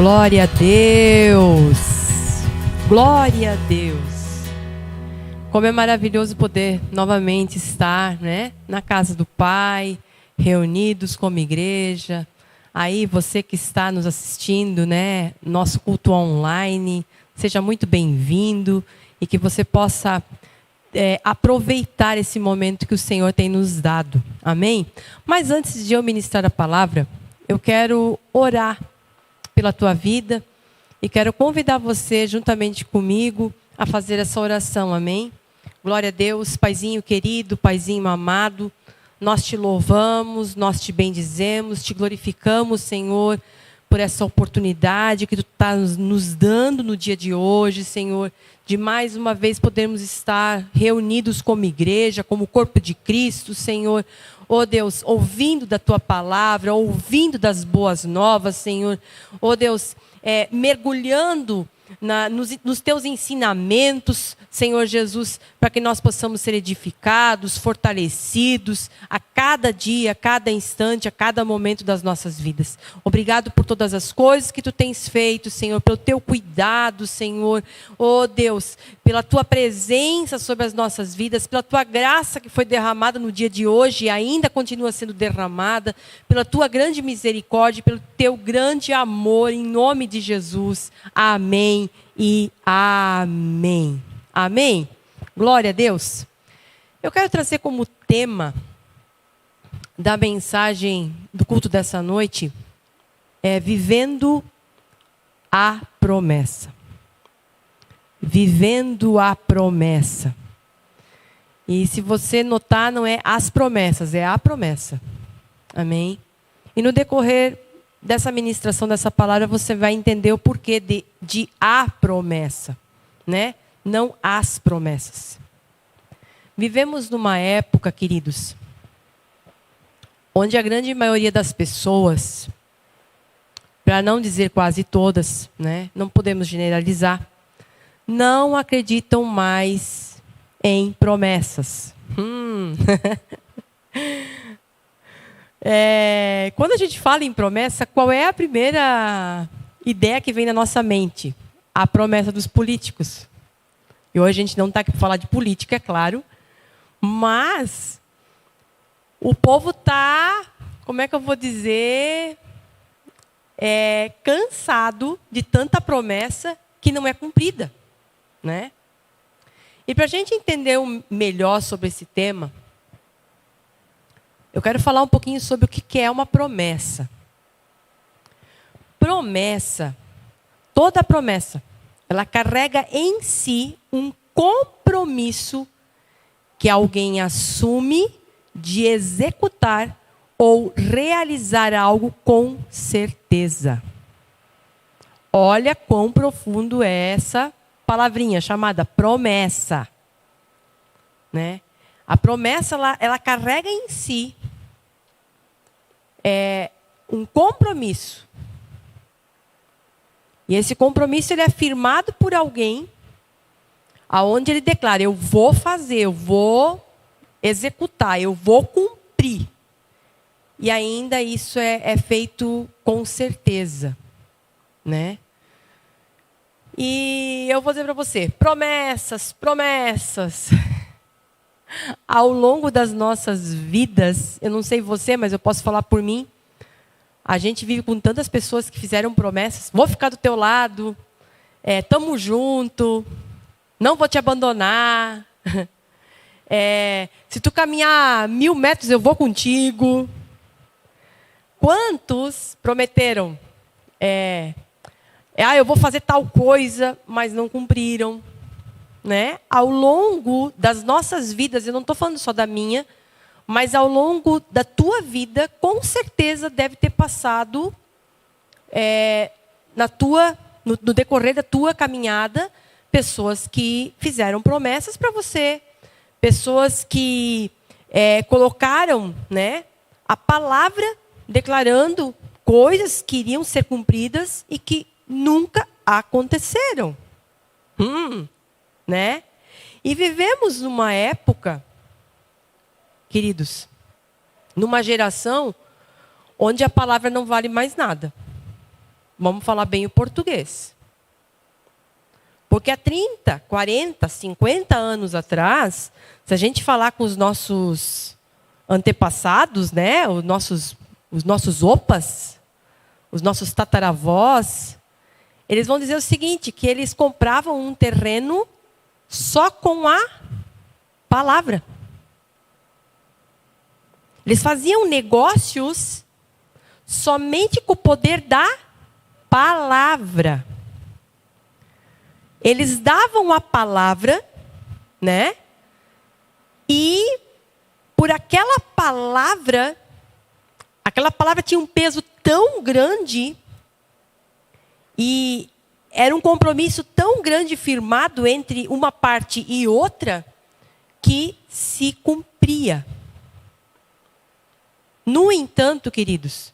Glória a Deus! Glória a Deus! Como é maravilhoso poder novamente estar, né, na casa do Pai, reunidos como igreja. Aí você que está nos assistindo, né, nosso culto online, seja muito bem-vindo e que você possa aproveitar esse momento que o Senhor tem nos dado. Amém? Mas antes de eu ministrar a palavra, eu quero orar pela tua vida e quero convidar você, juntamente comigo, a fazer essa oração. Amém? Glória a Deus, Paizinho querido, Paizinho amado, nós te louvamos, nós te bendizemos, te glorificamos, Senhor, por essa oportunidade que tu estás nos dando no dia de hoje, Senhor, de mais uma vez podermos estar reunidos como igreja, como corpo de Cristo, Senhor. Oh Deus, ouvindo da tua palavra, ouvindo das boas novas, Senhor. Oh Deus, mergulhando nos teus ensinamentos, Senhor Jesus, para que nós possamos ser edificados, fortalecidos a cada dia, a cada instante, a cada momento das nossas vidas. Obrigado por todas as coisas que tu tens feito, Senhor, pelo teu cuidado, Senhor. Oh Deus, pela tua presença sobre as nossas vidas, pela tua graça que foi derramada no dia de hoje e ainda continua sendo derramada, pela tua grande misericórdia, pelo teu grande amor, em nome de Jesus. Amém e amém. Amém? Glória a Deus. Eu quero trazer como tema da mensagem do culto dessa noite, vivendo a promessa. Vivendo a promessa. E se você notar, não é as promessas, é a promessa. Amém? E no decorrer dessa ministração, dessa palavra, você vai entender o porquê de a promessa, né? Não as promessas. Vivemos numa época, queridos, onde a grande maioria das pessoas, para não dizer quase todas, né? Não podemos generalizar, não acreditam mais em promessas. Quando a gente fala em promessa, qual é a primeira ideia que vem na nossa mente? A promessa dos políticos. E hoje a gente não está aqui para falar de política, é claro, mas o povo está, como é que eu vou dizer, cansado de tanta promessa que não é cumprida, né? E para a gente entender melhor sobre esse tema, eu quero falar um pouquinho sobre o que é uma promessa. Promessa, toda promessa, ela carrega em si um compromisso que alguém assume de executar ou realizar algo com certeza. Olha quão profundo é essa palavrinha chamada promessa, né? A promessa, ela carrega em si um compromisso. E esse compromisso ele é firmado por alguém, aonde ele declara: eu vou fazer, eu vou executar, eu vou cumprir. E ainda isso é feito com certeza, né? E eu vou dizer para você, promessas, promessas. Ao longo das nossas vidas, eu não sei você, mas eu posso falar por mim, a gente vive com tantas pessoas que fizeram promessas: vou ficar do teu lado, tamo junto, não vou te abandonar, se tu caminhar 1000 metros eu vou contigo. Quantos prometeram, eu vou fazer tal coisa, mas não cumpriram, né? Ao longo das nossas vidas, eu não estou falando só da minha, mas ao longo da tua vida, com certeza deve ter passado no decorrer da tua caminhada, pessoas que fizeram promessas para você, pessoas que colocaram, né, a palavra declarando coisas que iriam ser cumpridas e que nunca aconteceram, né? E vivemos numa época, queridos, numa geração onde a palavra não vale mais nada. Vamos falar bem o português. Porque há 30, 40, 50 anos atrás, se a gente falar com os nossos antepassados, né, os nossos opas, os nossos tataravós, eles vão dizer o seguinte, que eles compravam um terreno só com a palavra. Eles faziam negócios somente com o poder da palavra. Eles davam a palavra, né? E por aquela palavra tinha um peso tão grande e era um compromisso tão grande firmado entre uma parte e outra que se cumpria. No entanto, queridos,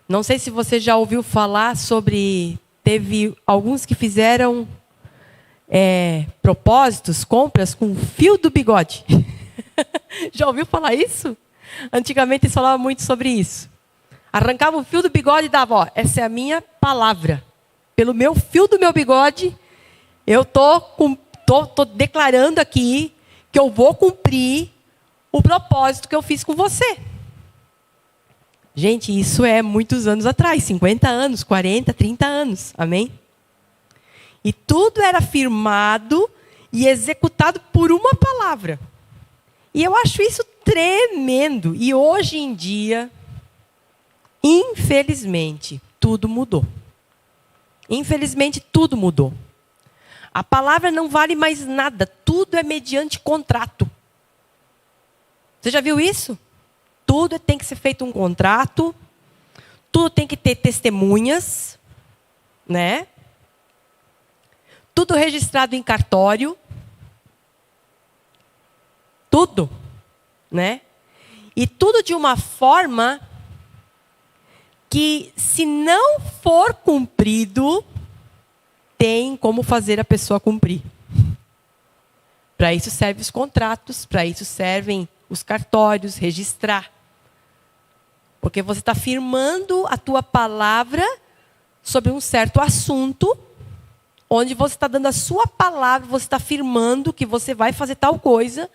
não sei se você já ouviu falar sobre... Teve alguns que fizeram propósitos, compras com fio do bigode. Já ouviu falar isso? Antigamente eles falavam muito sobre isso. Arrancava o fio do bigode e dava, ó, essa é a minha palavra. Pelo meu fio do meu bigode, eu tô declarando aqui que eu vou cumprir o propósito que eu fiz com você. Gente, isso é muitos anos atrás, 50 anos, 40, 30 anos, amém? E tudo era firmado e executado por uma palavra. E eu acho isso tremendo. E hoje em dia, infelizmente, tudo mudou. Infelizmente, tudo mudou. A palavra não vale mais nada. Tudo é mediante contrato. Você já viu isso? Tudo tem que ser feito um contrato. Tudo tem que ter testemunhas, né? Tudo registrado em cartório. Tudo, né? E tudo de uma forma que, se não for cumprido, tem como fazer a pessoa cumprir. Para isso servem os contratos, para isso servem os cartórios, registrar. Porque você está firmando a tua palavra sobre um certo assunto, onde você está dando a sua palavra, você está afirmando que você vai fazer tal coisa.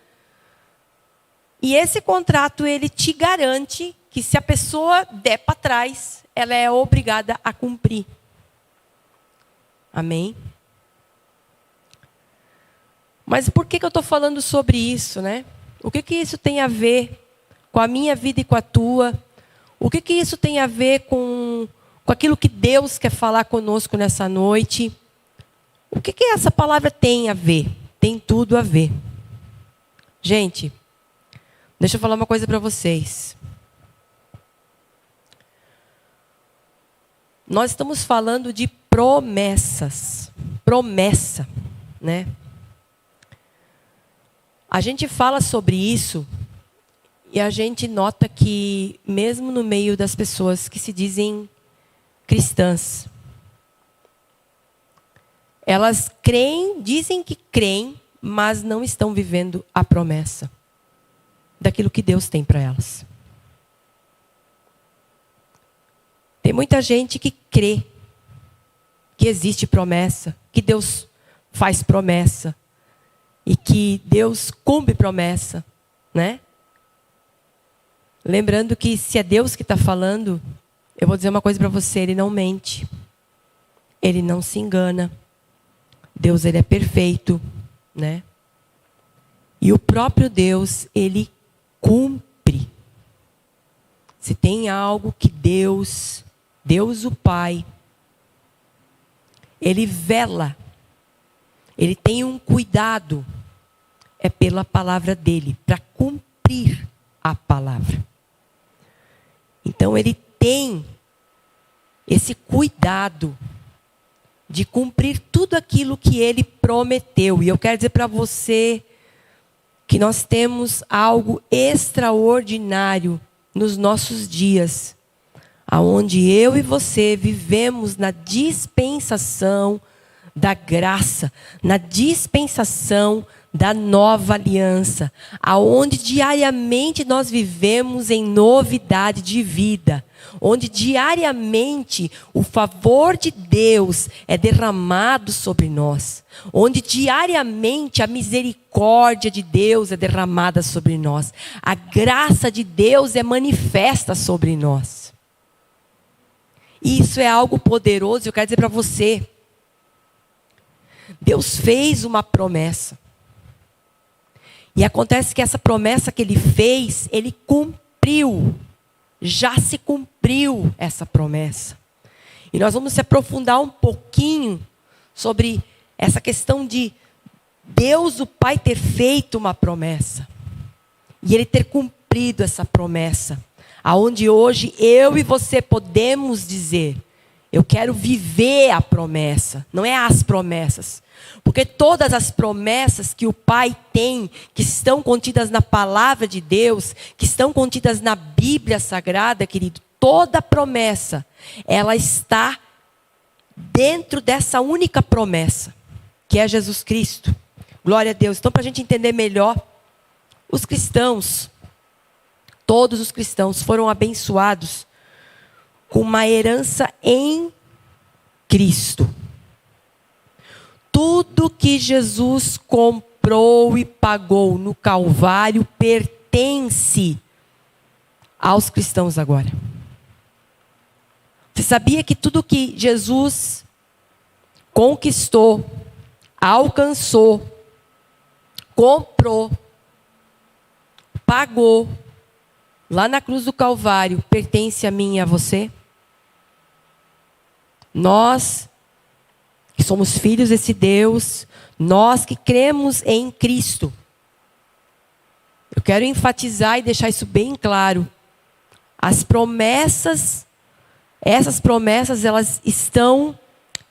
E esse contrato, ele te garante que, se a pessoa der para trás, ela é obrigada a cumprir. Amém? Mas por que eu estou falando sobre isso, né? O que isso tem a ver com a minha vida e com a tua? O que isso tem a ver com aquilo que Deus quer falar conosco nessa noite? O que essa palavra tem a ver? Tem tudo a ver. Gente, deixa eu falar uma coisa para vocês. Nós estamos falando de promessas. Promessa, né? A gente fala sobre isso e a gente nota que, mesmo no meio das pessoas que se dizem cristãs, elas creem, dizem que creem, mas não estão vivendo a promessa daquilo que Deus tem para elas. Tem muita gente que crê que existe promessa, que Deus faz promessa e que Deus cumpre promessa, né? Lembrando que, se é Deus que está falando, eu vou dizer uma coisa para você: Ele não mente, Ele não se engana. Deus, Ele é perfeito, né? E o próprio Deus, Ele cumpre. Se tem algo que Deus o Pai, Ele vela, Ele tem um cuidado, é pela palavra dEle, para cumprir a palavra. Então, Ele tem esse cuidado de cumprir tudo aquilo que Ele prometeu. E eu quero dizer para você que nós temos algo extraordinário nos nossos dias, aonde eu e você vivemos na dispensação da graça, na dispensação da nova aliança, aonde diariamente nós vivemos em novidade de vida, onde diariamente o favor de Deus é derramado sobre nós, onde diariamente a misericórdia de Deus é derramada sobre nós, a graça de Deus é manifesta sobre nós. E isso é algo poderoso. Eu quero dizer para você, Deus fez uma promessa. E acontece que essa promessa que Ele fez, Ele cumpriu. Já se cumpriu essa promessa. E nós vamos se aprofundar um pouquinho sobre essa questão de Deus, o Pai, ter feito uma promessa. E Ele ter cumprido essa promessa. Aonde hoje eu e você podemos dizer, eu quero viver a promessa, não é as promessas. Porque todas as promessas que o Pai tem, que estão contidas na palavra de Deus, que estão contidas na Bíblia Sagrada, querido, toda promessa, ela está dentro dessa única promessa, que é Jesus Cristo. Glória a Deus. Então, para a gente entender melhor, os cristãos, todos os cristãos foram abençoados com uma herança em Cristo. Tudo que Jesus comprou e pagou no Calvário pertence aos cristãos agora. Você sabia que tudo que Jesus conquistou, alcançou, comprou, pagou, lá na cruz do Calvário, pertence a mim e a você? Nós que somos filhos desse Deus, nós que cremos em Cristo. Eu quero enfatizar e deixar isso bem claro. As promessas, essas promessas, elas estão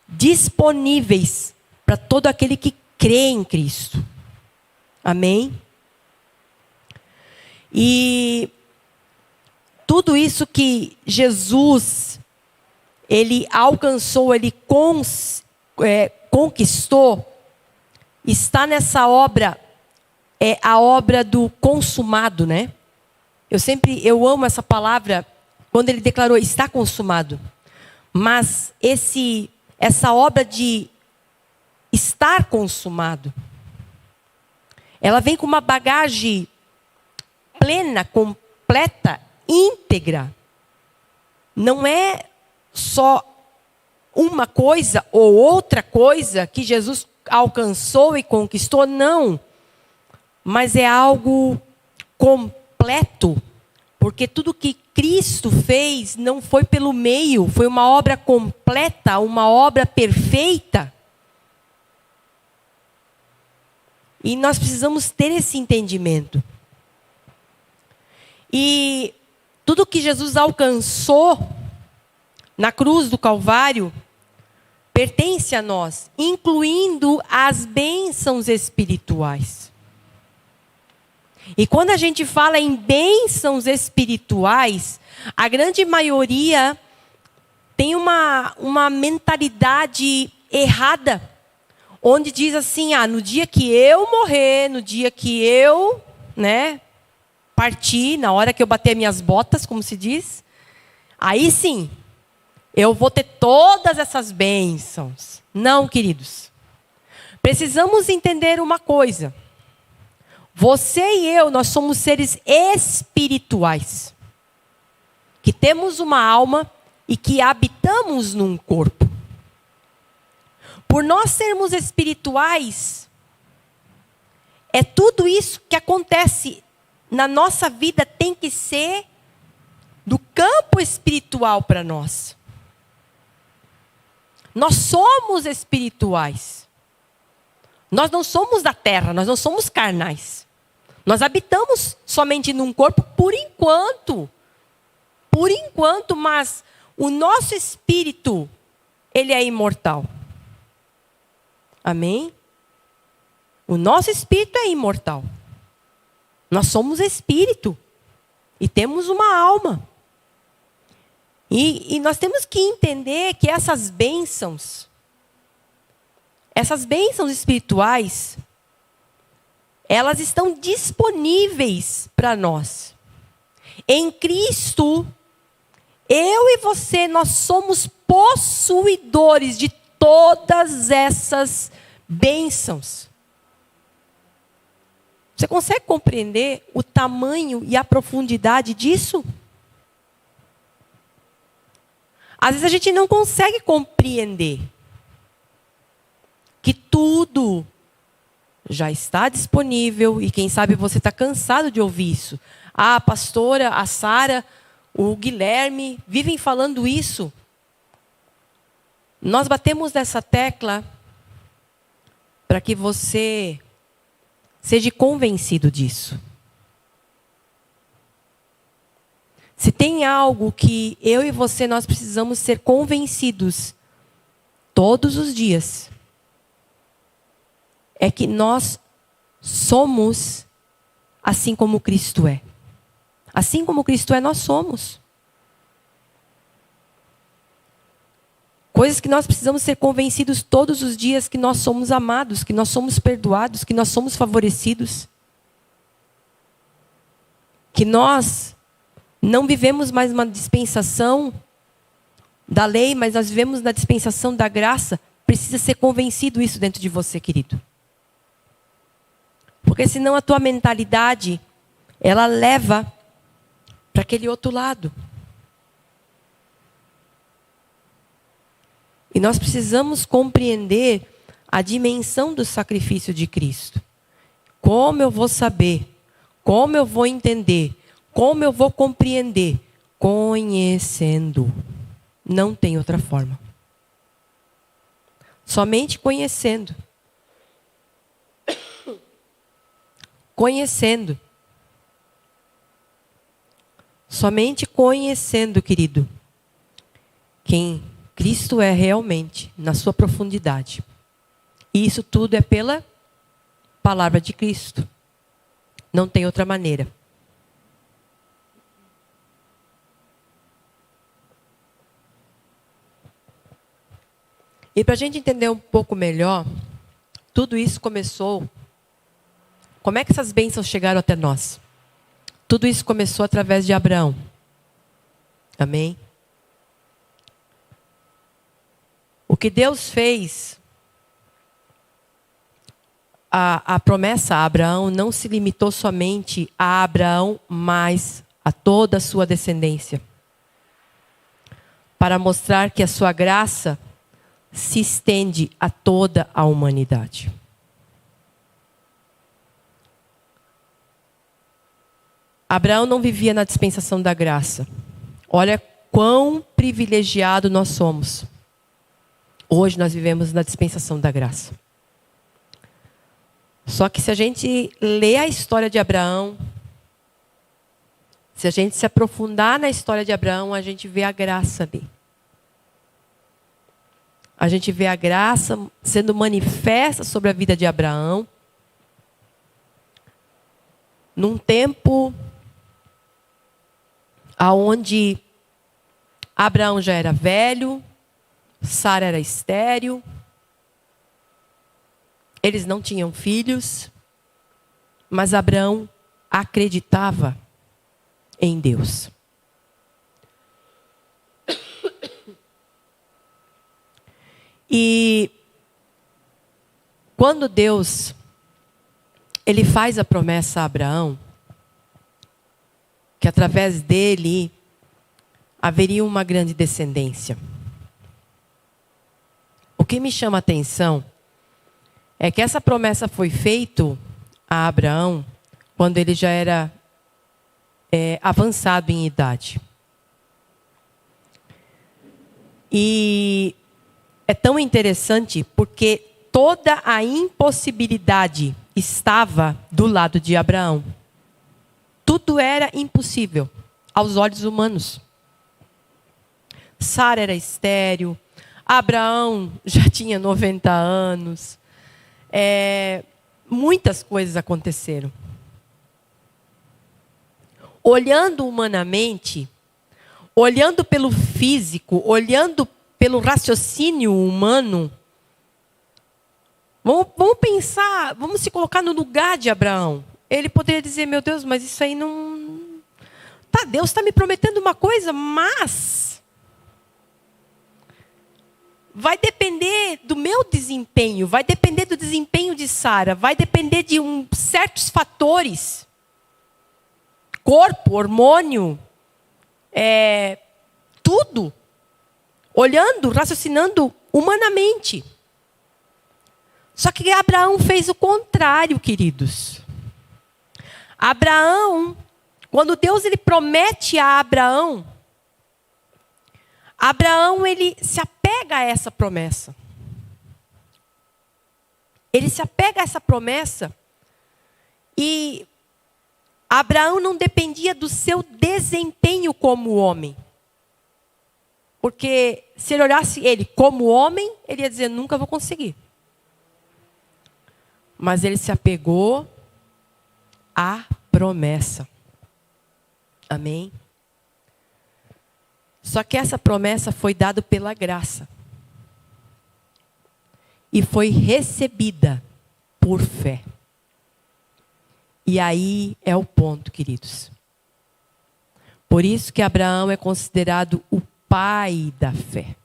disponíveis para todo aquele que crê em Cristo. Amém? E tudo isso que Jesus, Ele alcançou, Ele conquistou, está nessa obra, é a obra do consumado, né? Eu amo essa palavra, quando Ele declarou, está consumado. Mas essa obra de estar consumado, ela vem com uma bagagem plena, completa, íntegra. Não é só uma coisa ou outra coisa que Jesus alcançou e conquistou, não. Mas é algo completo. Porque tudo que Cristo fez não foi pelo meio, foi uma obra completa, uma obra perfeita. E nós precisamos ter esse entendimento. E tudo que Jesus alcançou na cruz do Calvário pertence a nós, incluindo as bênçãos espirituais. E quando a gente fala em bênçãos espirituais, a grande maioria tem uma mentalidade errada, onde diz assim, no dia que eu morrer, no dia que eu, partir, na hora que eu bater minhas botas, como se diz, aí sim, eu vou ter todas essas bênçãos. Não, queridos. Precisamos entender uma coisa. Você e eu, nós somos seres espirituais. Que temos uma alma e que habitamos num corpo. Por nós sermos espirituais, é tudo isso que acontece na nossa vida tem que ser do campo espiritual para nós. Nós somos espirituais. Nós não somos da terra, nós não somos carnais. Nós habitamos somente num corpo por enquanto. Por enquanto, mas o nosso espírito, ele é imortal. Amém? O nosso espírito é imortal. Nós somos espírito. E temos uma alma. E nós temos que entender que essas bênçãos espirituais, elas estão disponíveis para nós. Em Cristo, eu e você, nós somos possuidores de todas essas bênçãos. Você consegue compreender o tamanho e a profundidade disso? Às vezes a gente não consegue compreender que tudo já está disponível e quem sabe você está cansado de ouvir isso. A pastora, a Sara, o Guilherme vivem falando isso. Nós batemos nessa tecla para que você seja convencido disso. Se tem algo que eu e você nós precisamos ser convencidos todos os dias, é que nós somos assim como Cristo é. Assim como Cristo é, nós somos. Coisas que nós precisamos ser convencidos todos os dias que nós somos amados, que nós somos perdoados, que nós somos favorecidos. Que nós não vivemos mais uma dispensação da lei, mas nós vivemos na dispensação da graça. Precisa ser convencido isso dentro de você, querido. Porque senão a tua mentalidade, ela leva para aquele outro lado. E nós precisamos compreender a dimensão do sacrifício de Cristo. Como eu vou saber? Como eu vou entender? Como eu vou compreender? Conhecendo. Não tem outra forma. Somente conhecendo. Conhecendo. Somente conhecendo, querido, quem Cristo é realmente, na sua profundidade. E isso tudo é pela palavra de Cristo. Não tem outra maneira. E para a gente entender um pouco melhor, tudo isso começou. Como é que essas bênçãos chegaram até nós? Tudo isso começou através de Abraão. Amém? O que Deus fez, a promessa a Abraão não se limitou somente a Abraão, mas a toda a sua descendência. Para mostrar que a sua graça se estende a toda a humanidade. Abraão não vivia na dispensação da graça. Olha quão privilegiado nós somos. Hoje nós vivemos na dispensação da graça. Só que se a gente ler a história de Abraão, se a gente se aprofundar na história de Abraão, a gente vê a graça ali. A gente vê a graça sendo manifesta sobre a vida de Abraão. Num tempo aonde Abraão já era velho, Sara era estéril, eles não tinham filhos, mas Abraão acreditava em Deus. E quando Deus ele faz a promessa a Abraão, que através dele haveria uma grande descendência. O que me chama a atenção é que essa promessa foi feita a Abraão quando ele já era avançado em idade. E é tão interessante porque toda a impossibilidade estava do lado de Abraão. Tudo era impossível aos olhos humanos. Sara era estéril, Abraão já tinha 90 anos. Muitas coisas aconteceram. Olhando humanamente, olhando pelo físico, olhando pelo raciocínio humano, Vamos pensar, vamos se colocar no lugar de Abraão. Ele poderia dizer, meu Deus, mas isso aí não... Tá, Deus está me prometendo uma coisa, mas... vai depender do meu desempenho, vai depender do desempenho de Sara, vai depender de certos fatores. Corpo, hormônio, tudo. Olhando, raciocinando humanamente. Só que Abraão fez o contrário, queridos. Abraão, quando Deus ele promete a Abraão, ele se apega a essa promessa. Ele se apega a essa promessa e Abraão não dependia do seu desempenho como homem. Porque se ele olhasse ele como homem, ele ia dizer, nunca vou conseguir. Mas ele se apegou à promessa. Amém? Só que essa promessa foi dada pela graça. E foi recebida por fé. E aí é o ponto, queridos. Por isso que Abraão é considerado o pai da fé.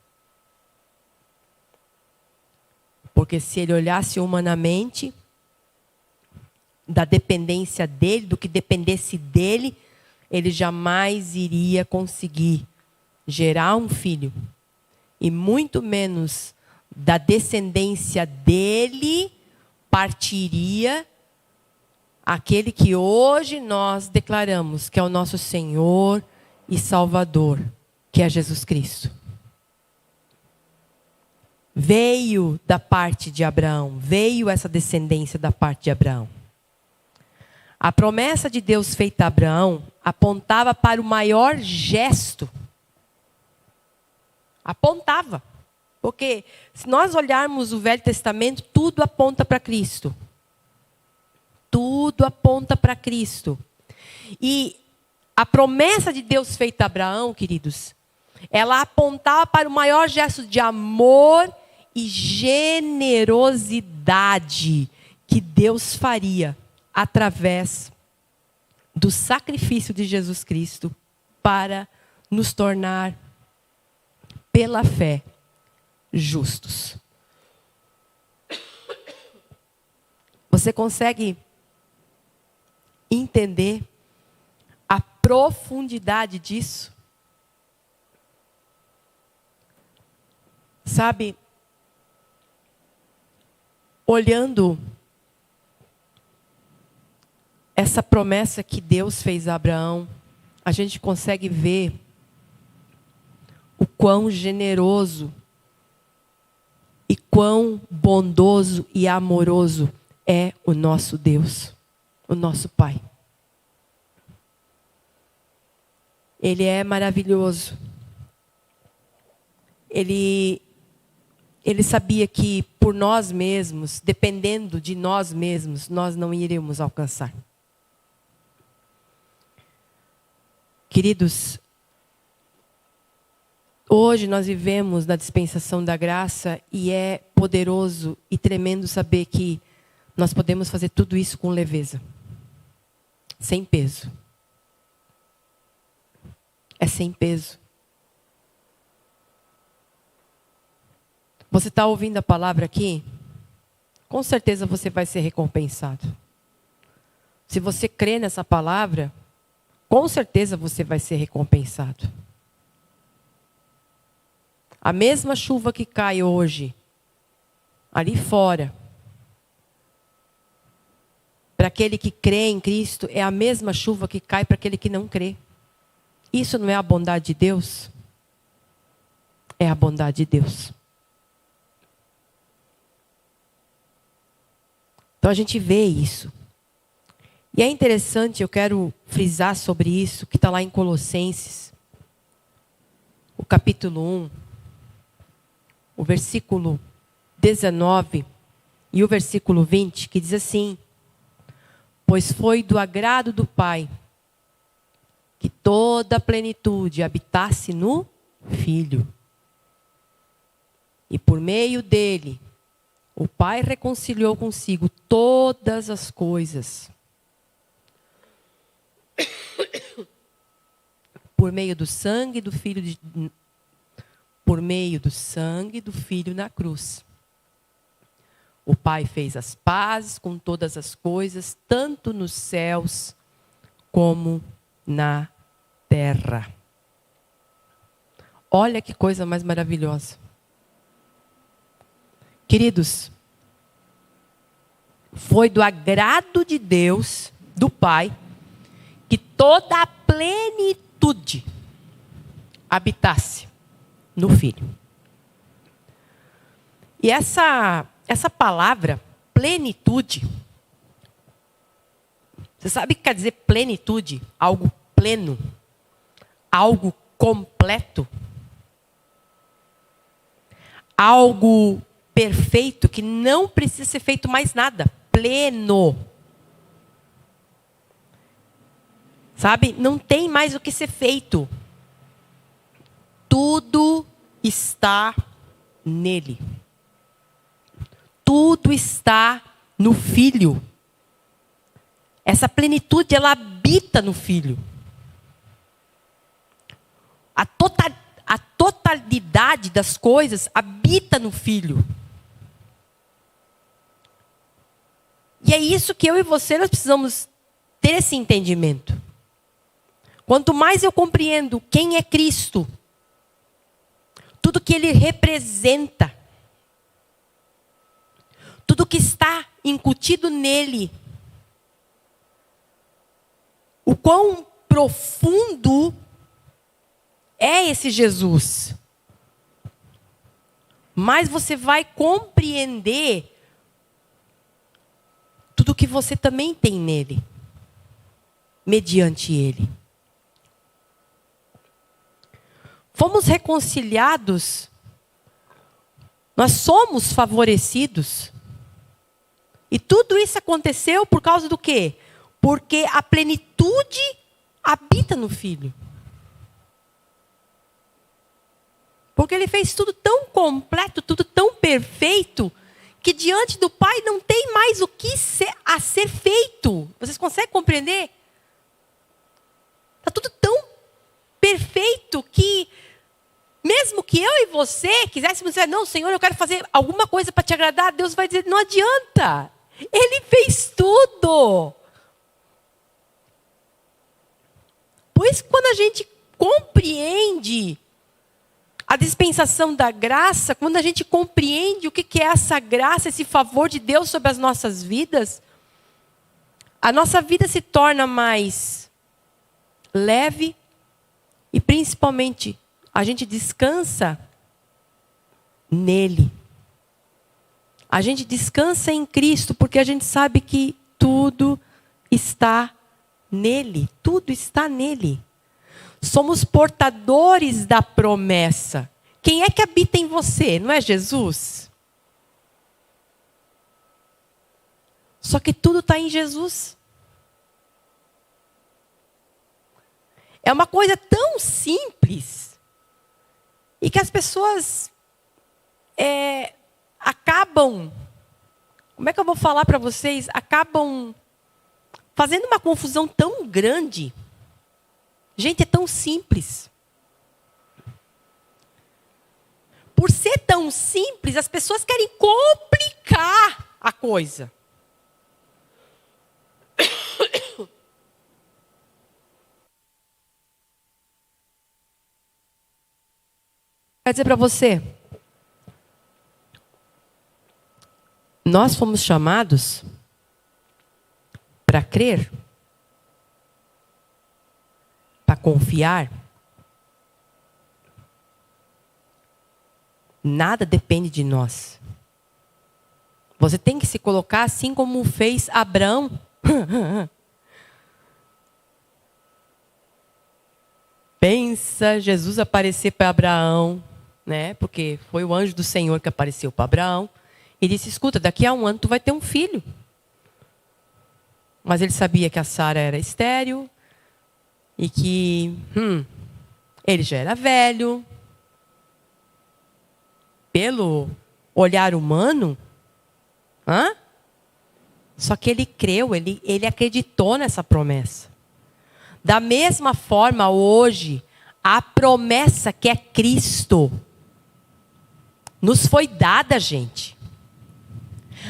Porque se ele olhasse humanamente, da dependência dele, do que dependesse dele, ele jamais iria conseguir gerar um filho. E muito menos da descendência dele partiria aquele que hoje nós declaramos que é o nosso Senhor e Salvador, que é Jesus Cristo. Veio da parte de Abraão, veio essa descendência da parte de Abraão. A promessa de Deus feita a Abraão apontava para o maior gesto. Apontava. Porque se nós olharmos o Velho Testamento, tudo aponta para Cristo. Tudo aponta para Cristo. E a promessa de Deus feita a Abraão, queridos, ela apontava para o maior gesto de amor e generosidade que Deus faria através do sacrifício de Jesus Cristo para nos tornar, pela fé, justos. Você consegue entender a profundidade disso? Sabe, olhando essa promessa que Deus fez a Abraão, a gente consegue ver o quão generoso e quão bondoso e amoroso é o nosso Deus, o nosso Pai. Ele é maravilhoso. Ele sabia que por nós mesmos, dependendo de nós mesmos, nós não iríamos alcançar. Queridos, hoje nós vivemos na dispensação da graça e é poderoso e tremendo saber que nós podemos fazer tudo isso com leveza, sem peso. É sem peso. Você está ouvindo a palavra aqui? Com certeza você vai ser recompensado. Se você crê nessa palavra, com certeza você vai ser recompensado. A mesma chuva que cai hoje, ali fora, para aquele que crê em Cristo, é a mesma chuva que cai para aquele que não crê. Isso não é a bondade de Deus? É a bondade de Deus. Então a gente vê isso. E é interessante, eu quero frisar sobre isso, que está lá em Colossenses, o capítulo 1, o versículo 19 e o versículo 20, que diz assim: pois foi do agrado do Pai que toda a plenitude habitasse no Filho, e por meio dele O Pai reconciliou consigo todas as coisas por meio do sangue do Filho por meio do sangue do Filho na cruz. O Pai fez as pazes com todas as coisas, tanto nos céus como na terra. Olha que coisa mais maravilhosa. Queridos, foi do agrado de Deus, do Pai, que toda a plenitude habitasse no Filho. E essa palavra, plenitude, você sabe o que quer dizer plenitude? Algo pleno, algo completo, algo perfeito, que não precisa ser feito mais nada. Pleno. Sabe? Não tem mais o que ser feito. Tudo está nele. Tudo está no Filho. Essa plenitude, ela habita no Filho. A totalidade das coisas habita no Filho. E é isso que eu e você, nós precisamos ter esse entendimento. Quanto mais eu compreendo quem é Cristo, tudo que Ele representa, tudo que está incutido nele, o quão profundo é esse Jesus, mais você vai compreender tudo que você também tem nele, mediante ele. Fomos reconciliados, nós somos favorecidos. E tudo isso aconteceu por causa do quê? Porque a plenitude habita no Filho. Porque Ele fez tudo tão completo, tudo tão perfeito, que diante do Pai não tem mais o que a ser feito. Vocês conseguem compreender? Está tudo tão perfeito que, mesmo que eu e você quiséssemos dizer, não, Senhor, eu quero fazer alguma coisa para te agradar, Deus vai dizer, não adianta. Ele fez tudo. Pois quando a gente compreende a dispensação da graça, quando a gente compreende o que é essa graça, esse favor de Deus sobre as nossas vidas, a nossa vida se torna mais leve e, principalmente, a gente descansa nele. A gente descansa em Cristo, porque a gente sabe que tudo está nele. Tudo está nele. Somos portadores da promessa. Quem é que habita em você? Não é Jesus? Só que tudo está em Jesus. É uma coisa tão simples. E que as pessoas acabam... Como é que eu vou falar para vocês? Acabam fazendo uma confusão tão grande. Gente, é tão simples. Por ser tão simples, as pessoas querem complicar a coisa. Quer dizer para você, nós fomos chamados para crer, para confiar. Nada depende de nós. Você tem que se colocar assim como fez Abraão. Pensa Jesus aparecer para Abraão, né? Porque foi o anjo do Senhor que apareceu para Abraão e disse: escuta, daqui a 1 ano tu vai ter um filho. Mas ele sabia que a Sara era estéril e que ele já era velho. Pelo olhar humano, Hã? Só que ele creu, ele acreditou nessa promessa. Da mesma forma, hoje, a promessa que é Cristo nos foi dada, gente.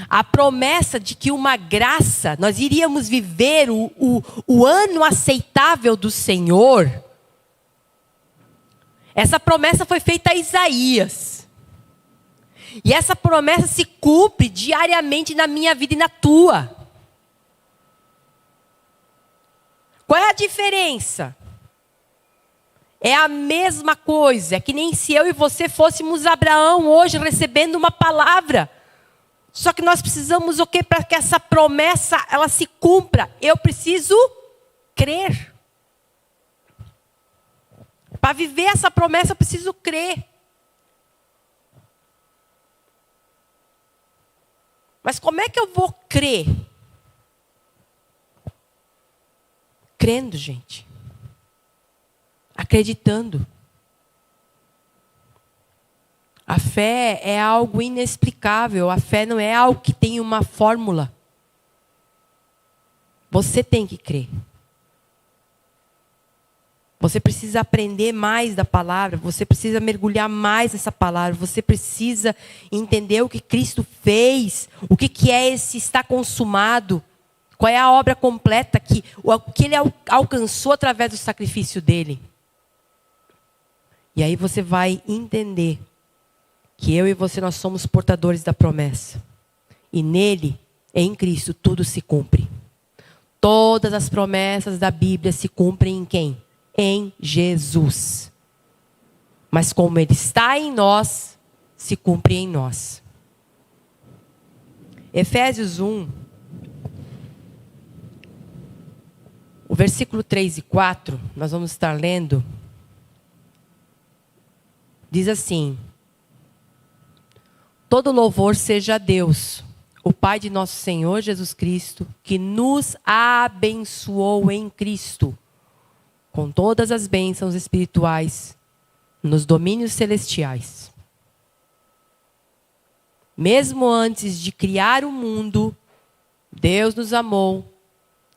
A promessa de que uma graça, nós iríamos viver o ano aceitável do Senhor. Essa promessa foi feita a Isaías. E essa promessa se cumpre diariamente na minha vida e na tua. Qual é a diferença? É a mesma coisa. É que nem se eu e você fôssemos Abraão hoje recebendo uma palavra. Só que nós precisamos o quê? Para que essa promessa ela se cumpra. Eu preciso crer. Para viver essa promessa eu preciso crer. Mas como é que eu vou crer? Crendo, gente. Acreditando. A fé é algo inexplicável. A fé não é algo que tem uma fórmula. Você tem que crer. Você precisa aprender mais da palavra. Você precisa mergulhar mais nessa palavra. Você precisa entender o que Cristo fez. O que é esse está consumado. Qual é a obra completa que ele alcançou através do sacrifício dele. E aí você vai entender que eu e você nós somos portadores da promessa. E nele, em Cristo, tudo se cumpre. Todas as promessas da Bíblia se cumprem em quem? Em Jesus. Mas como ele está em nós, se cumpre em nós. Efésios 1, o versículo 3 e 4, nós vamos estar lendo. Diz assim: todo louvor seja a Deus, o Pai de nosso Senhor Jesus Cristo, que nos abençoou em Cristo, com todas as bênçãos espirituais, nos domínios celestiais. Mesmo antes de criar o mundo, Deus nos amou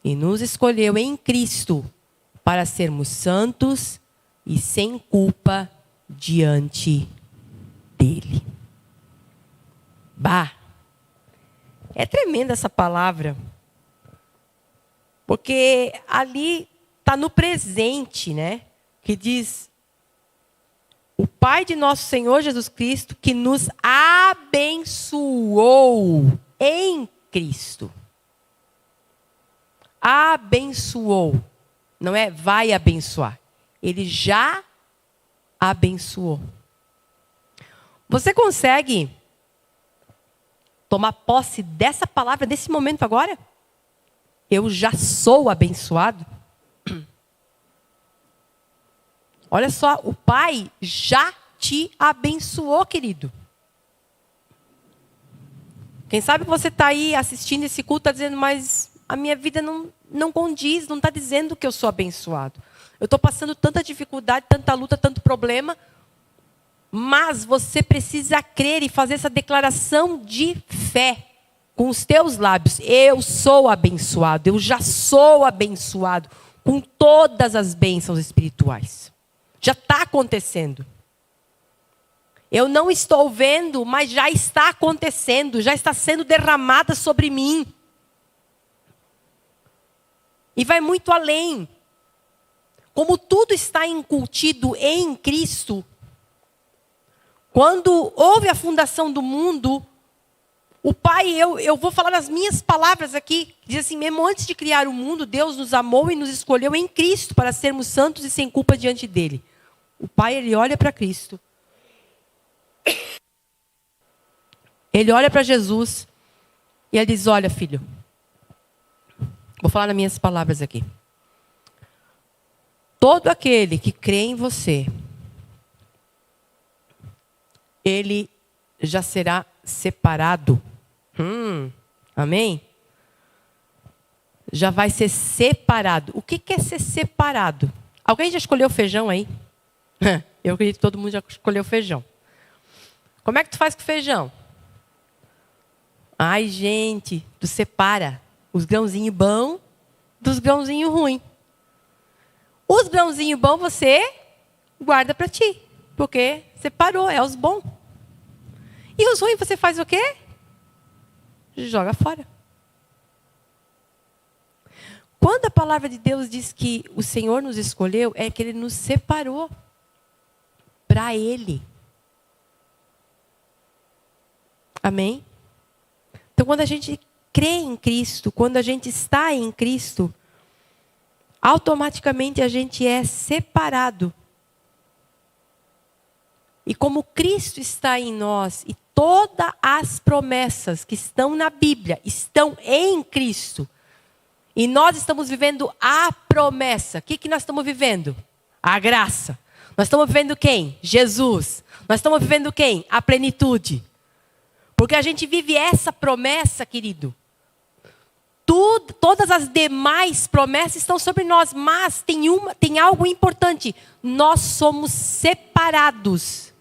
e nos escolheu em Cristo para sermos santos e sem culpa diante dele. Bah! É tremenda essa palavra. Porque ali está no presente, né? Que diz: o Pai de nosso Senhor Jesus Cristo, que nos abençoou em Cristo. Abençoou. Não é vai abençoar. Ele já abençoou. Você consegue tomar posse dessa palavra nesse momento agora? Eu já sou abençoado. Olha só, o Pai já te abençoou, querido. Quem sabe você está aí assistindo esse culto, está dizendo, mas a minha vida não condiz, não está dizendo que eu sou abençoado. Eu estou passando tanta dificuldade, tanta luta, tanto problema. Mas você precisa crer e fazer essa declaração de fé com os teus lábios. Eu sou abençoado, eu já sou abençoado com todas as bênçãos espirituais. Já está acontecendo. Eu não estou vendo, mas já está acontecendo, já está sendo derramada sobre mim. E vai muito além. Como tudo está incutido em Cristo, quando houve a fundação do mundo, o Pai, eu vou falar as minhas palavras aqui, diz assim mesmo, antes de criar o mundo, Deus nos amou e nos escolheu em Cristo para sermos santos e sem culpa diante dele. O Pai, ele olha para Cristo. Ele olha para Jesus e ele diz, olha, filho, vou falar nas minhas palavras aqui. Todo aquele que crê em você, ele já será separado. Amém? Já vai ser separado. O que é ser separado? Alguém já escolheu feijão aí? Eu acredito que todo mundo já escolheu feijão. Como é que tu faz com feijão? Ai, gente, tu separa os grãozinhos bons dos grãozinhos ruins. Os grãozinhos bons você guarda para ti, porque separou, é os bons. E os ruins você faz o quê? Joga fora. Quando a palavra de Deus diz que o Senhor nos escolheu, é que Ele nos separou para Ele. Amém? Então, quando a gente crê em Cristo, quando a gente está em Cristo, automaticamente a gente é separado. E como Cristo está em nós, e todas as promessas que estão na Bíblia estão em Cristo, e nós estamos vivendo a promessa. O que nós estamos vivendo? A graça. Nós estamos vivendo quem? Jesus. Nós estamos vivendo quem? A plenitude. Porque a gente vive essa promessa, querido. Todas as demais promessas estão sobre nós, mas tem algo importante. Nós somos separados.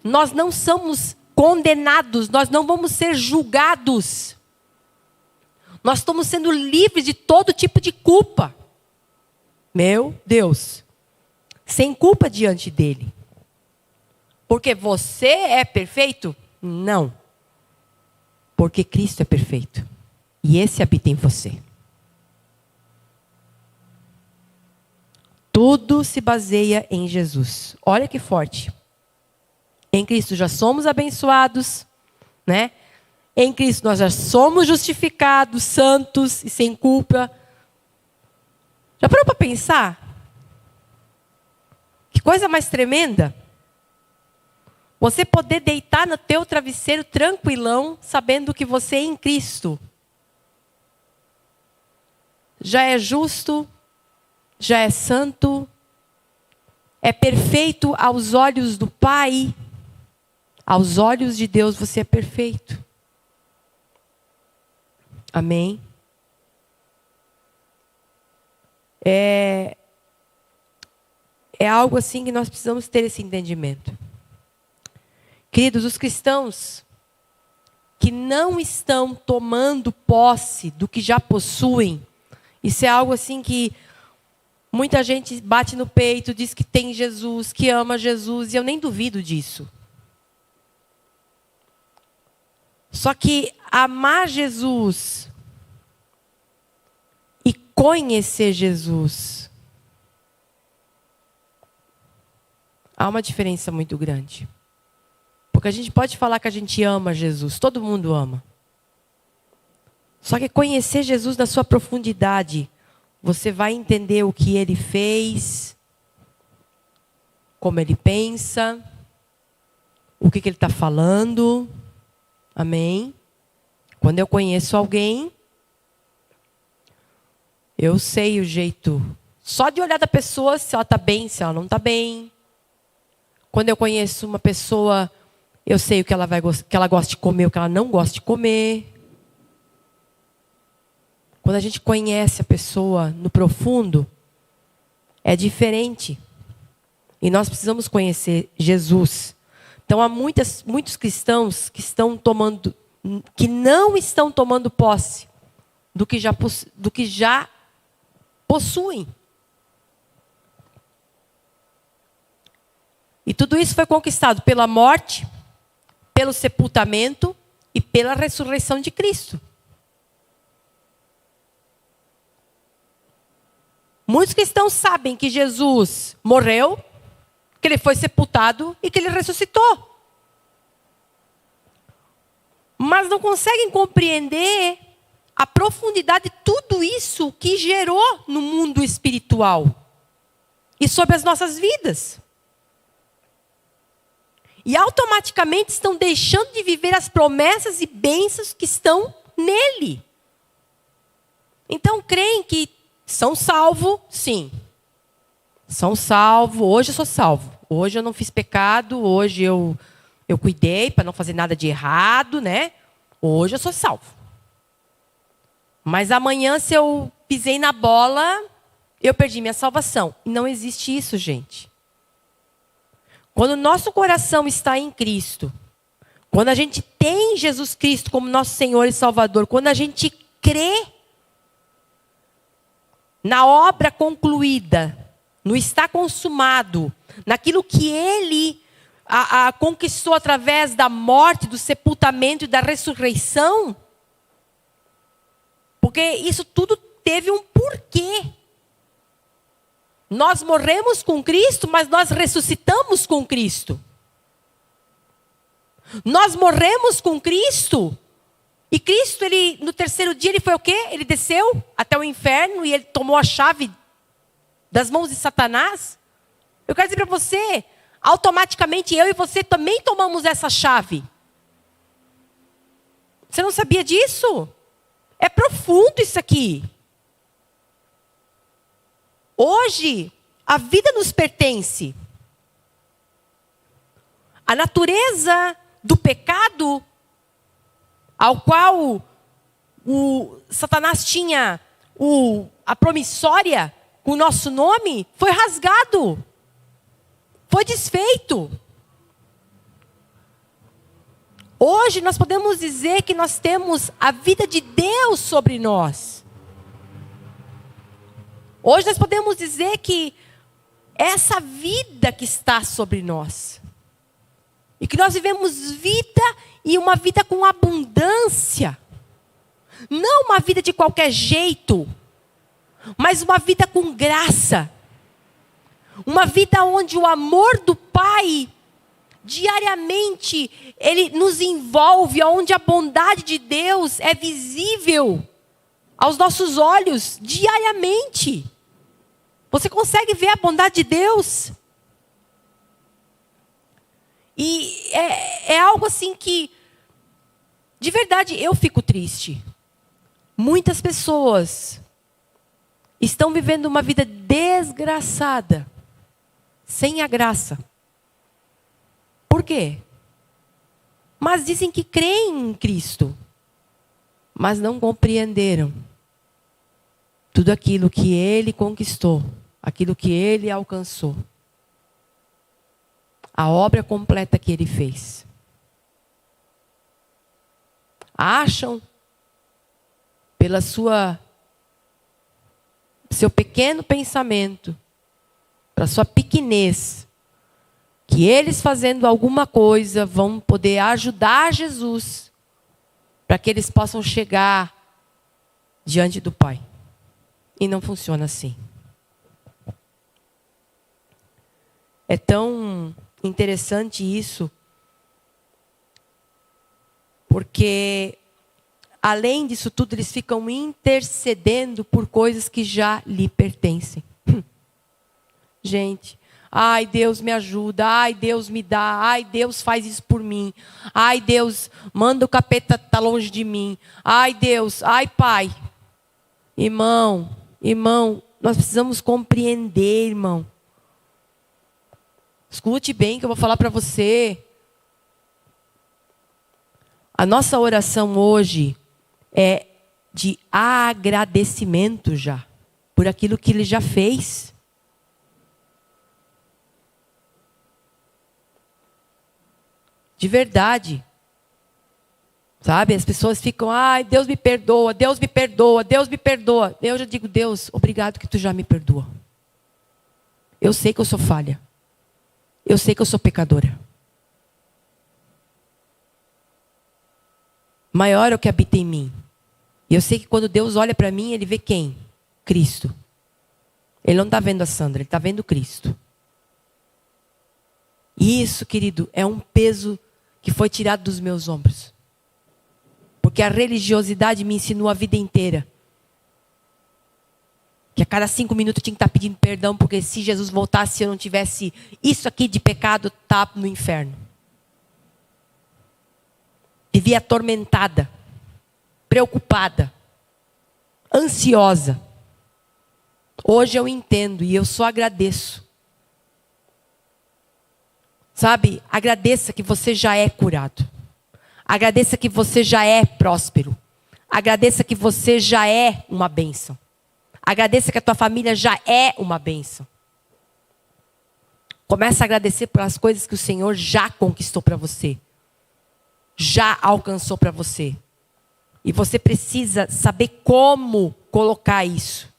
Nós não somos condenados, nós não vamos ser julgados. Nós estamos sendo livres de todo tipo de culpa. Meu Deus. Sem culpa diante dele. Porque você é perfeito? Não. Porque Cristo é perfeito. E esse habita em você. Tudo se baseia em Jesus. Olha que forte. Em Cristo já somos abençoados, né? Em Cristo nós já somos justificados, santos e sem culpa. Já parou para pensar? Que coisa mais tremenda. Você poder deitar no teu travesseiro tranquilão, sabendo que você é em Cristo. Já é justo, já é santo, é perfeito aos olhos do Pai. Aos olhos de Deus você é perfeito. Amém? É algo assim que nós precisamos ter esse entendimento. Queridos, os cristãos que não estão tomando posse do que já possuem, isso é algo assim que muita gente bate no peito, diz que tem Jesus, que ama Jesus, e eu nem duvido disso. Só que amar Jesus e conhecer Jesus, há uma diferença muito grande. Porque a gente pode falar que a gente ama Jesus, todo mundo ama. Só que conhecer Jesus na sua profundidade, você vai entender o que Ele fez, como Ele pensa, o que Ele está falando. Amém? Quando eu conheço alguém, eu sei o jeito, só de olhar da pessoa, se ela está bem, se ela não está bem. Quando eu conheço uma pessoa, eu sei o que ela gosta de comer, o que ela não gosta de comer. Quando a gente conhece a pessoa no profundo, é diferente. E nós precisamos conhecer Jesus. Então há muitos cristãos que não estão tomando posse do que já possuem. E tudo isso foi conquistado pela morte, pelo sepultamento e pela ressurreição de Cristo. Muitos cristãos sabem que Jesus morreu, que Ele foi sepultado e que Ele ressuscitou. Mas não conseguem compreender a profundidade de tudo isso que gerou no mundo espiritual e sobre as nossas vidas. E automaticamente estão deixando de viver as promessas e bênçãos que estão nele. Então creem que são salvos, sim. São salvos, hoje eu sou salvo. Hoje eu não fiz pecado, hoje eu cuidei para não fazer nada de errado, né? Hoje eu sou salvo. Mas amanhã, se eu pisei na bola, eu perdi minha salvação. E não existe isso, gente. Quando o nosso coração está em Cristo, Quando a gente tem Jesus Cristo como nosso Senhor e Salvador, quando a gente crê na obra concluída, no está consumado, naquilo que Ele conquistou através da morte, do sepultamento e da ressurreição, porque isso tudo teve um porquê. Nós morremos com Cristo, mas nós ressuscitamos com Cristo. Nós morremos com Cristo, e Cristo, no terceiro dia, ele foi o quê? Ele desceu até o inferno e ele tomou a chave das mãos de Satanás. Eu quero dizer para você, automaticamente eu e você também tomamos essa chave. Você não sabia disso? É profundo isso aqui. Hoje, a vida nos pertence. A natureza do pecado, ao qual o Satanás tinha a promissória com o nosso nome, foi rasgado. Foi desfeito. Hoje nós podemos dizer que nós temos a vida de Deus sobre nós. Hoje nós podemos dizer que essa vida que está sobre nós. E que nós vivemos vida e uma vida com abundância. Não uma vida de qualquer jeito, mas uma vida com graça. Uma vida onde o amor do Pai, diariamente, Ele nos envolve, onde a bondade de Deus é visível aos nossos olhos, diariamente. Você consegue ver a bondade de Deus? E é algo assim que, de verdade, eu fico triste. Muitas pessoas estão vivendo uma vida desgraçada, sem a graça. Por quê? Mas dizem que creem em Cristo, mas não compreenderam tudo aquilo que Ele conquistou, aquilo que Ele alcançou. A obra completa que Ele fez. Acham, pela seu pequeno pensamento, pela sua pequenez, que eles fazendo alguma coisa vão poder ajudar Jesus para que eles possam chegar diante do Pai. E não funciona assim. É tão interessante isso, porque além disso tudo, eles ficam intercedendo por coisas que já lhe pertencem. Gente, ai Deus me ajuda, ai Deus me dá, ai Deus faz isso por mim, ai Deus manda o capeta estar longe de mim, ai Deus, ai Pai. Irmão, nós precisamos compreender, irmão. Escute bem que eu vou falar para você. A nossa oração hoje é de agradecimento já, por aquilo que Ele já fez. De verdade. Sabe, as pessoas ficam, ai, Deus me perdoa, Deus me perdoa, Deus me perdoa. Eu já digo, Deus, obrigado que Tu já me perdoa. Eu sei que eu sou falha. Eu sei que eu sou pecadora. Maior é o que habita em mim. E eu sei que quando Deus olha para mim, Ele vê quem? Cristo. Ele não está vendo a Sandra, Ele está vendo Cristo. E isso, querido, é um peso que foi tirado dos meus ombros. Porque a religiosidade me ensinou a vida inteira que a cada 5 minutos eu tinha que estar pedindo perdão, porque se Jesus voltasse, se eu não tivesse isso aqui de pecado, tá no inferno. Vivia atormentada, preocupada, ansiosa. Hoje eu entendo e eu só agradeço. Sabe, agradeça que você já é curado. Agradeça que você já é próspero. Agradeça que você já é uma bênção. Agradeça que a tua família já é uma bênção. Começa a agradecer pelas coisas que o Senhor já conquistou para você. já alcançou para você. E você precisa saber como colocar isso.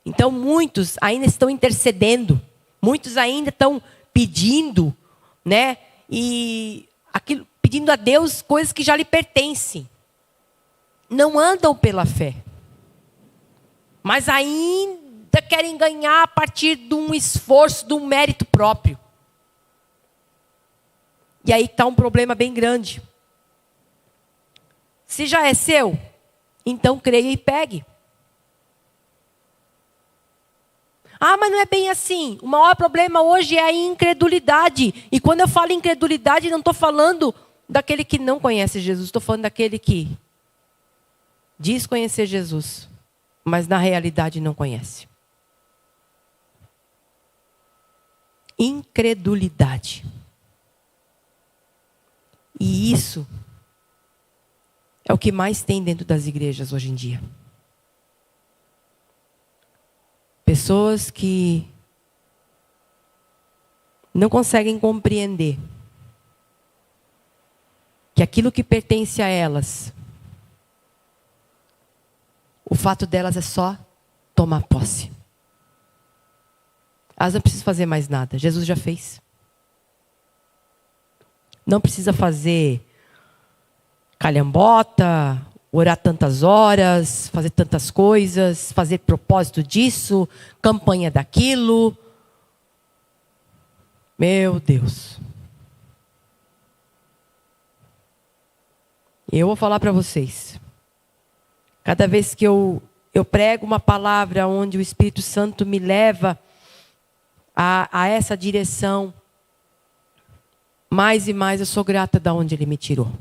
Então muitos ainda estão intercedendo, muitos ainda estão pedindo, né? E aquilo, pedindo a Deus coisas que já lhe pertencem. Não andam pela fé. Mas ainda querem ganhar a partir de um esforço, de um mérito próprio. E aí está um problema bem grande. Se já é seu, então creia e pegue. Ah, mas não é bem assim. O maior problema hoje é a incredulidade. E quando eu falo incredulidade, não estou falando daquele que não conhece Jesus. Estou falando daquele que diz conhecer Jesus, mas na realidade não conhece. Incredulidade. E isso é o que mais tem dentro das igrejas hoje em dia. Pessoas que não conseguem compreender que aquilo que pertence a elas, o fato delas é só tomar posse. Elas não precisam fazer mais nada. Jesus já fez. Não precisa fazer calhambota, orar tantas horas, fazer tantas coisas, fazer propósito disso, campanha daquilo. Meu Deus. Eu vou falar para vocês. Cada vez que eu prego uma palavra onde o Espírito Santo me leva a essa direção, mais e mais eu sou grata de onde Ele me tirou.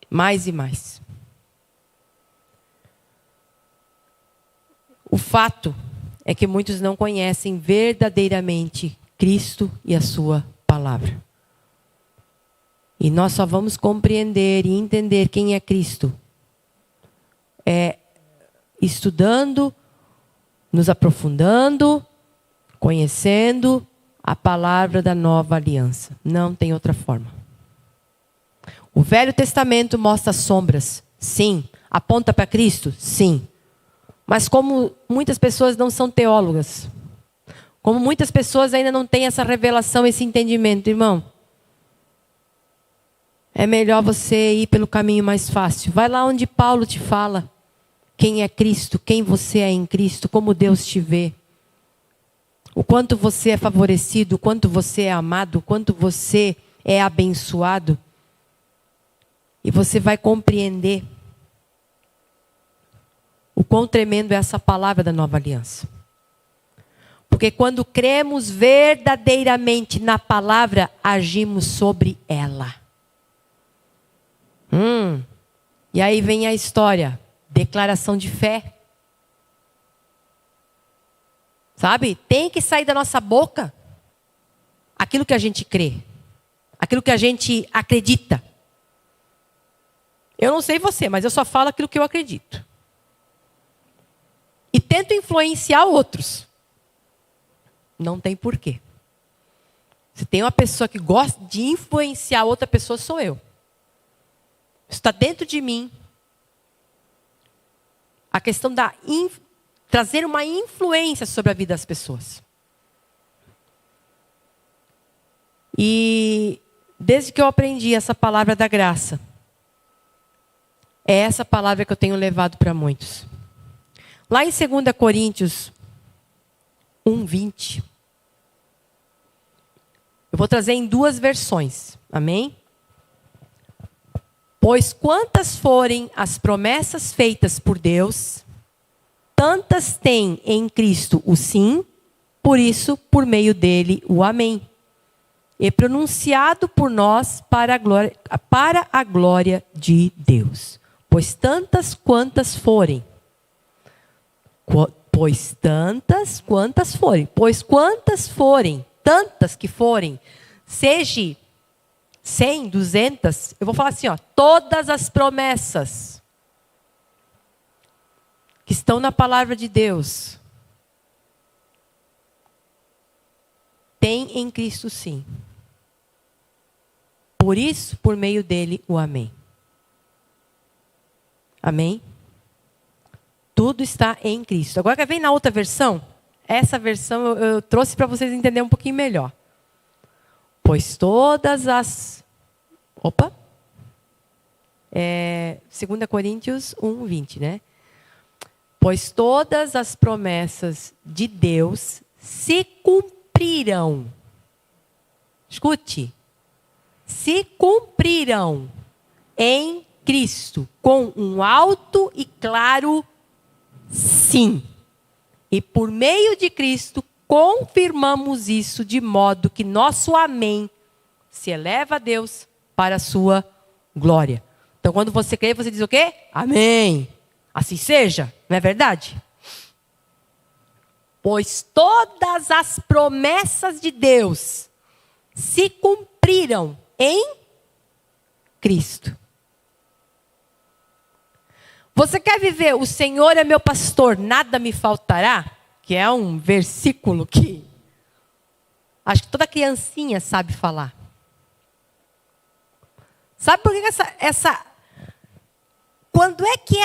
Mais e mais. O fato é que muitos não conhecem verdadeiramente Cristo e a sua palavra. E nós só vamos compreender e entender quem é Cristo estudando, nos aprofundando, conhecendo a palavra da nova aliança. Não tem outra forma. O Velho Testamento mostra sombras, sim. Aponta para Cristo, sim. Mas como muitas pessoas não são teólogas, como muitas pessoas ainda não têm essa revelação, esse entendimento, irmão, é melhor você ir pelo caminho mais fácil. Vai lá onde Paulo te fala quem é Cristo, quem você é em Cristo, como Deus te vê. O quanto você é favorecido, o quanto você é amado, o quanto você é abençoado. E você vai compreender o quão tremendo é essa palavra da nova aliança. Porque quando cremos verdadeiramente na palavra, agimos sobre ela. E aí vem a história. Declaração de fé. Sabe? Tem que sair da nossa boca aquilo que a gente crê. Aquilo que a gente acredita. Eu não sei você, mas eu só falo aquilo que eu acredito. E tento influenciar outros. Não tem porquê. Se tem uma pessoa que gosta de influenciar outra pessoa, sou eu. Isso está dentro de mim. A questão da trazer uma influência sobre a vida das pessoas. E desde que eu aprendi essa palavra da graça, é essa palavra que eu tenho levado para muitos. Lá em 2 Coríntios 1:20, eu vou trazer em duas versões. Amém? Pois quantas forem as promessas feitas por Deus, tantas tem em Cristo o sim, por isso, por meio dele, o amém. E pronunciado por nós para a glória de Deus. Pois tantas quantas forem. Pois tantas quantas forem. Pois quantas forem, tantas que forem, seja 100, 200, eu vou falar assim, ó, todas as promessas que estão na palavra de Deus, tem em Cristo sim. Por isso, por meio dele, o amém. Amém? Tudo está em Cristo. Agora que vem na outra versão, essa versão eu trouxe para vocês entenderem um pouquinho melhor. Pois todas as... 2 Coríntios 1, 20, né? Pois todas as promessas de Deus se cumprirão. Escute. Se cumprirão em Cristo com um alto e claro sim. E por meio de Cristo confirmamos isso de modo que nosso amém se eleva a Deus para a sua glória. Então quando você crê, você diz o quê? Amém. Assim seja, não é verdade? Pois todas as promessas de Deus se cumpriram em Cristo. Você quer viver, o Senhor é meu pastor, nada me faltará? Que é um versículo que acho que toda criancinha sabe falar. Sabe por que quando é que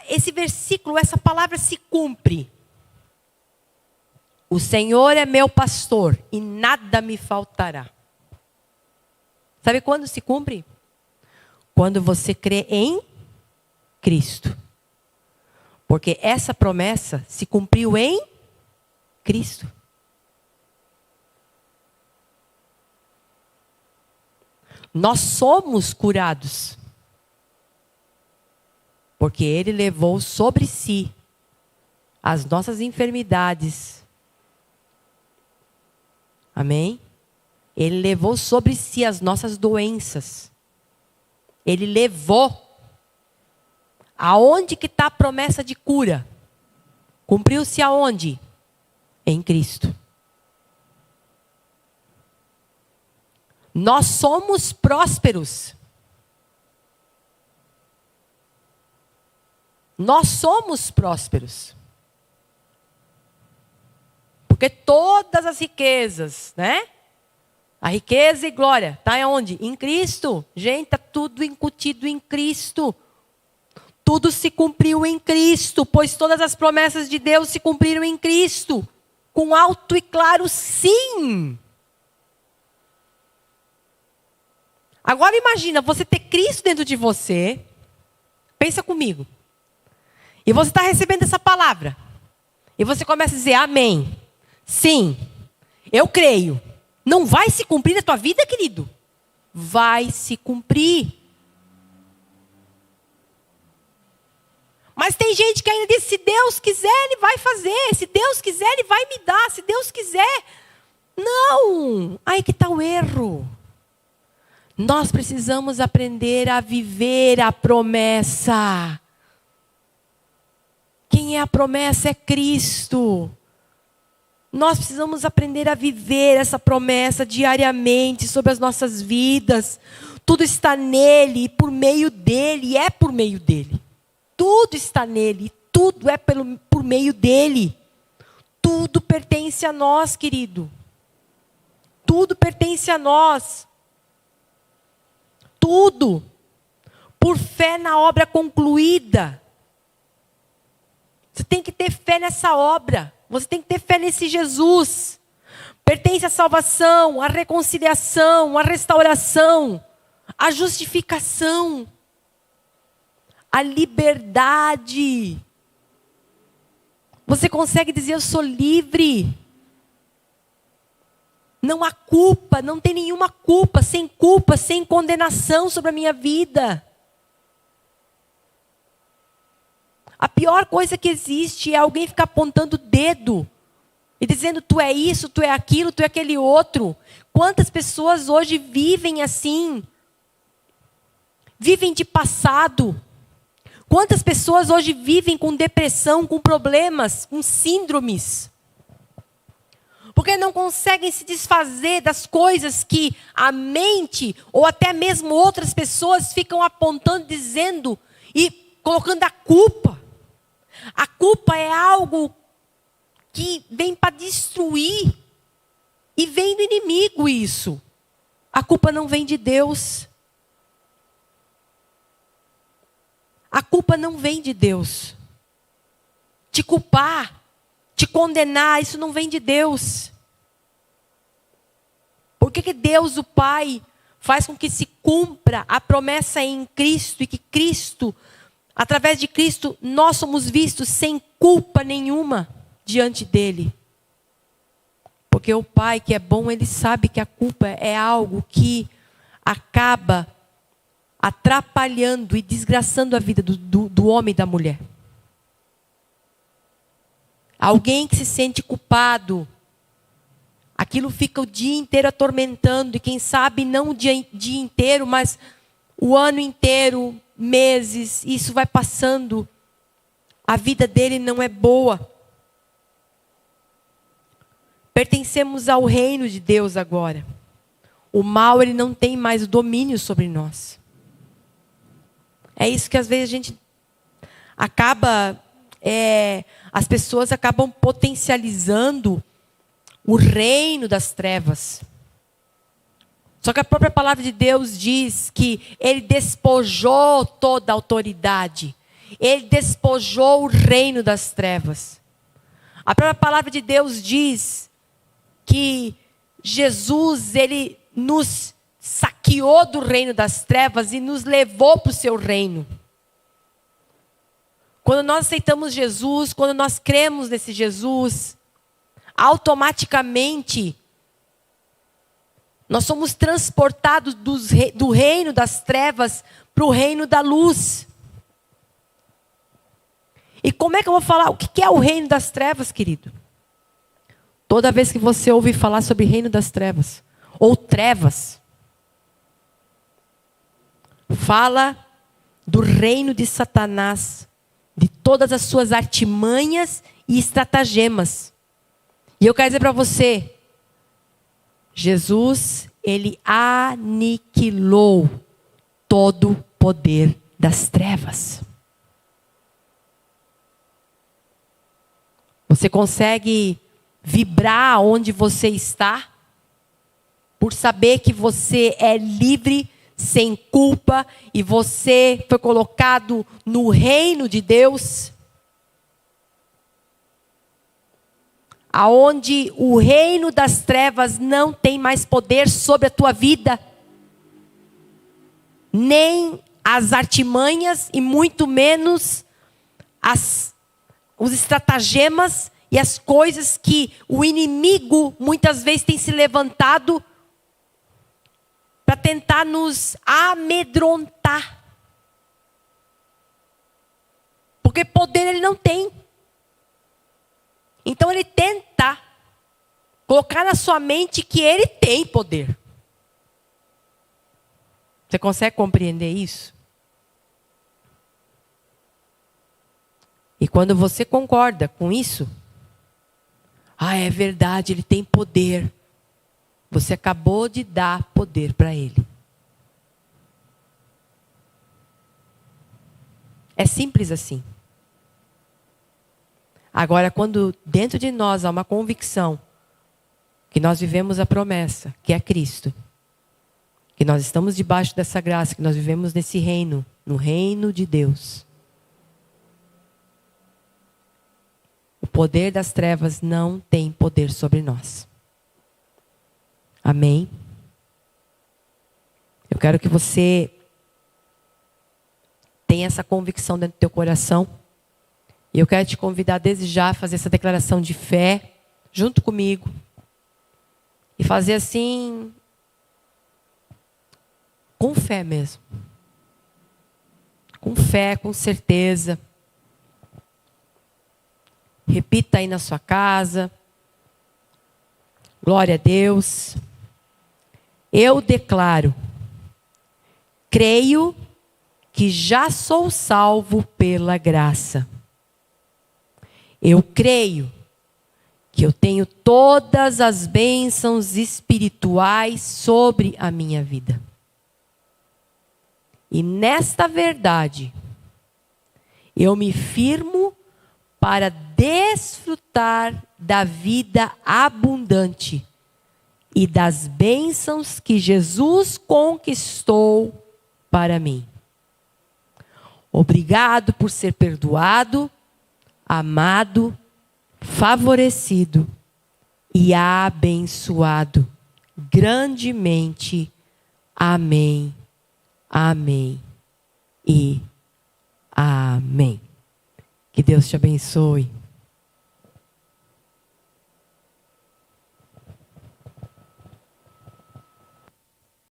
esse versículo, essa palavra se cumpre? O Senhor é meu pastor e nada me faltará. Sabe quando se cumpre? Quando você crê em Cristo. Porque essa promessa se cumpriu em Cristo. Nós somos curados. Porque Ele levou sobre si as nossas enfermidades. Amém? Ele levou sobre si as nossas doenças. Ele levou. Aonde que está a promessa de cura? Cumpriu-se aonde? Em Cristo. Nós somos prósperos. Nós somos prósperos. Porque todas as riquezas, né? A riqueza e glória, está onde? Em Cristo. Gente, está tudo incutido em Cristo. Tudo se cumpriu em Cristo, pois todas as promessas de Deus se cumpriram em Cristo. Com alto e claro sim. Agora imagina, você ter Cristo dentro de você. Pensa comigo. E você está recebendo essa palavra. E você começa a dizer, amém. Sim, eu creio. Não vai se cumprir na tua vida, querido? Vai se cumprir. Mas tem gente que ainda diz, se Deus quiser, Ele vai fazer. Se Deus quiser, Ele vai me dar. Se Deus quiser. Não. Aí que está o erro. Nós precisamos aprender a viver a promessa. Quem é a promessa é Cristo. Nós precisamos aprender a viver essa promessa diariamente sobre as nossas vidas. Tudo está nele e por meio dele, e é por meio dele. Tudo está nele, tudo é por meio dele. Tudo pertence a nós, querido. Tudo pertence a nós. Tudo. Por fé na obra concluída. Você tem que ter fé nessa obra. Você tem que ter fé nesse Jesus. Pertence à salvação, à reconciliação, à restauração, à justificação, à liberdade. Você consegue dizer, eu sou livre. Não há culpa, não tem nenhuma culpa, sem condenação sobre a minha vida. A pior coisa que existe é alguém ficar apontando o dedo e dizendo, tu é isso, tu é aquilo, tu é aquele outro. Quantas pessoas hoje vivem assim? Vivem de passado. Quantas pessoas hoje vivem com depressão, com problemas, com síndromes? Porque não conseguem se desfazer das coisas que a mente, ou até mesmo outras pessoas, ficam apontando, dizendo e colocando a culpa. A culpa é algo que vem para destruir. E vem do inimigo isso. A culpa não vem de Deus. A culpa não vem de Deus. Te culpar, te condenar, isso não vem de Deus. Por que Deus, o Pai, faz com que se cumpra a promessa em Cristo e que Cristo, através de Cristo, nós somos vistos sem culpa nenhuma diante dele? Porque o Pai, que é bom, ele sabe que a culpa é algo que acaba atrapalhando e desgraçando a vida do homem e da mulher. Alguém que se sente culpado, aquilo fica o dia inteiro atormentando, e quem sabe não o dia inteiro, mas o ano inteiro, meses, isso vai passando. A vida dele não é boa. Pertencemos ao reino de Deus agora. O mal, ele não tem mais o domínio sobre nós. É isso que às vezes a gente acaba, as pessoas acabam potencializando o reino das trevas. Só que a própria palavra de Deus diz que ele despojou toda a autoridade. Ele despojou o reino das trevas. A própria palavra de Deus diz que Jesus, ele nos saqueou do reino das trevas e nos levou para o seu reino. Quando nós aceitamos Jesus, quando nós cremos nesse Jesus, automaticamente nós somos transportados do reino das trevas para o reino da luz. E como é que eu vou falar? O que é o reino das trevas, querido? Toda vez que você ouve falar sobre reino das trevas, ou trevas, fala do reino de Satanás, de todas as suas artimanhas e estratagemas. E eu quero dizer para você, Jesus, ele aniquilou todo o poder das trevas. Você consegue vibrar onde você está, por saber que você é livre, sem culpa, e você foi colocado no reino de Deus, aonde o reino das trevas não tem mais poder sobre a tua vida, nem as artimanhas e muito menos os estratagemas e as coisas que o inimigo muitas vezes tem se levantado para tentar nos amedrontar. Porque poder ele não tem. Então ele tenta colocar na sua mente que ele tem poder. Você consegue compreender isso? E quando você concorda com isso, é verdade, ele tem poder. Você acabou de dar poder para ele. É simples assim. Agora, quando dentro de nós há uma convicção que nós vivemos a promessa, que é Cristo, que nós estamos debaixo dessa graça, que nós vivemos nesse reino, no reino de Deus, o poder das trevas não tem poder sobre nós. Amém? Eu quero que você tenha essa convicção dentro do teu coração. E eu quero te convidar desde já a fazer essa declaração de fé junto comigo. E fazer assim, com fé mesmo. Com fé, com certeza. Repita aí na sua casa. Glória a Deus. Eu declaro, creio que já sou salvo pela graça. Eu creio que eu tenho todas as bênçãos espirituais sobre a minha vida. E nesta verdade, eu me firmo para desfrutar da vida abundante e das bênçãos que Jesus conquistou para mim. Obrigado por ser perdoado, amado, favorecido e abençoado grandemente. Amém, amém e amém. Que Deus te abençoe.